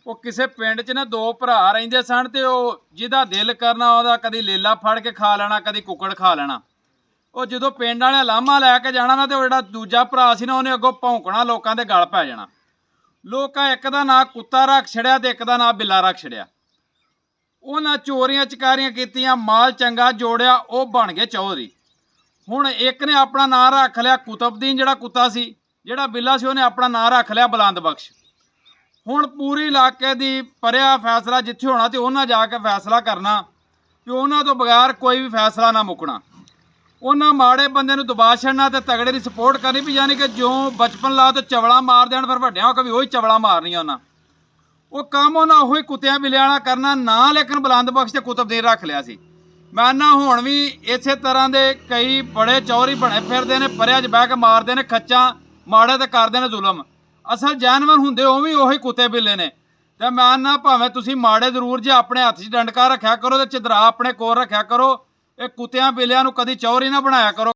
ਉਹ ਕਿਸੇ ਪਿੰਡ 'ਚ ਨਾ ਦੋ ਭਰਾ ਰਹਿੰਦੇ ਸਨ ਤੇ ਉਹ ਜਿਹਦਾ ਦਿਲ ਕਰਨਾ ਉਹਦਾ ਕਦੀ ਲੇਲਾ ਫੜ ਕੇ ਖਾ ਲੈਣਾ, ਕਦੀ ਕੁੱਕੜ ਖਾ ਲੈਣਾ। ਉਹ ਜਦੋਂ ਪਿੰਡ ਵਾਲਿਆਂ ਲਾਮਾ ਲੈ ਕੇ ਜਾਣਾ ਨਾ ਤੇ ਉਹ ਜਿਹੜਾ ਦੂਜਾ ਭਰਾ ਸੀ ਨਾ ਉਹਨੇ ਅੱਗੋਂ ਭੌਂਕਣਾ, ਲੋਕਾਂ ਦੇ ਗਲ ਪੈ ਜਾਣਾ। ਲੋਕਾਂ ਇੱਕ ਦਾ ਨਾਂ ਕੁੱਤਾ ਰੱਖ ਛੜਿਆ ਤੇ ਇੱਕ ਦਾ ਨਾਂ ਬਿੱਲਾ ਰੱਖ ਛੜਿਆ। ਉਹਨਾਂ ਚੋਰੀਆਂ ਚਕਾਰੀਆਂ ਕੀਤੀਆਂ, ਮਾਲ ਚੰਗਾ ਜੋੜਿਆ, ਉਹ ਬਣ ਗਏ ਚੌਧਰੀ। ਹੁਣ ਇੱਕ ਨੇ ਆਪਣਾ ਨਾਂ ਰੱਖ ਲਿਆ ਕੁਤਬਦੀਨ ਜਿਹੜਾ ਕੁੱਤਾ ਸੀ, ਜਿਹੜਾ ਬਿੱਲਾ ਸੀ ਉਹਨੇ ਆਪਣਾ ਨਾਂ ਰੱਖ ਲਿਆ ਬੁਲੰਦ ਬਖਸ਼। ਹੁਣ ਪੂਰੀ ਇਲਾਕੇ ਦੀ ਪਰਿਆ ਫੈਸਲਾ ਜਿੱਥੇ ਹੋਣਾ ਤੇ ਉਹਨਾਂ ਜਾ ਕੇ ਫੈਸਲਾ ਕਰਨਾ ਕਿ ਉਹਨਾਂ ਤੋਂ ਬਗੈਰ ਕੋਈ ਵੀ ਫੈਸਲਾ ਨਾ ਮੁੱਕਣਾ। ਉਹਨਾਂ ਮਾੜੇ ਬੰਦੇ ਨੂੰ ਦਬਾ ਛੱਡਣਾ ਤੇ ਤਗੜੇ ਦੀ ਸਪੋਰਟ ਕਰਨੀ, ਵੀ ਯਾਨੀ ਕਿ ਜਿਉਂ ਬਚਪਨ ਲਾ ਤੋਂ ਚਵਲਾ ਮਾਰ ਦੇਣ, ਫਿਰ ਵੱਡਿਆਂ ਹੋ ਕੇ ਵੀ ਉਹੀ ਚਵਲਾ ਮਾਰਨੀਆਂ ਉਹਨਾਂ। ਉਹ ਕੰਮ ਉਹਨਾਂ ਉਹੀ ਕੁੱਤਿਆਂ ਬਿੱਲਿਆਂ ਵਾਲਾ ਕਰਨਾ ਨਾ, ਲੇਕਿਨ ਬੁਲੰਦ ਬਖਸ਼ ਤੇ ਕੁਤਬਦੀਨ ਰੱਖ ਲਿਆ ਸੀ। ਮੈਂ ਨਾ ਹੁਣ ਵੀ ਇਸੇ ਤਰ੍ਹਾਂ ਦੇ ਕਈ ਬੜੇ ਚੌਧਰੀ ਬਣੇ ਫਿਰਦੇ ਨੇ, ਪਰਿਆਂ 'ਚ ਬਹਿ ਕੇ ਮਾਰਦੇ ਨੇ ਖੱਚਾਂ, ਮਾੜੇ ਤੇ ਕਰਦੇ ਨੇ ਜ਼ੁਲਮ। ਅਸਲ ਜਾਨਵਰ ਹੁੰਦੇ ਉਹ ਵੀ ਉਹੀ ਕੁੱਤੇ ਬਿੱਲੇ ਨੇ। ਤੇ ਮੈਂ ਨਾ ਭਾਵੇਂ ਤੁਸੀਂ ਮਾੜੇ ਜ਼ਰੂਰ ਜੇ ਆਪਣੇ ਹੱਥ 'ਚ ਡੰਡਕਾ ਰੱਖਿਆ ਕਰੋ ਤੇ ਚਦਰਾ ਆਪਣੇ ਕੋਲ ਰੱਖਿਆ ਕਰੋ। ਇਹ ਕੁੱਤਿਆਂ ਬਿੱਲਿਆਂ ਨੂੰ ਕਦੀ ਚੌਧਰੀ ਨਾ ਬਣਾਇਆ ਕਰੋ।